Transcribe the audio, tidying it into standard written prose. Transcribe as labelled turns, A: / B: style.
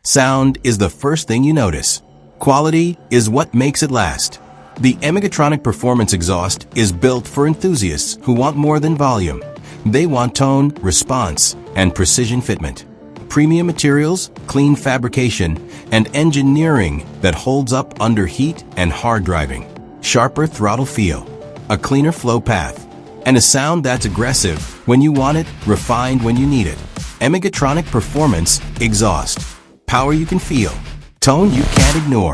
A: Sound is the first thing you notice. Quality is what makes it last. The Emegatronic Performance Exhaust is built for enthusiasts who want more than volume. They want tone, response, and precision fitment. Premium materials, clean fabrication, and engineering that holds up under heat and hard driving. Sharper throttle feel, a cleaner flow path, and a sound that's aggressive when you want it, refined when you need it. Emegatronic Performance Exhaust. Power you can feel, tone you can't ignore.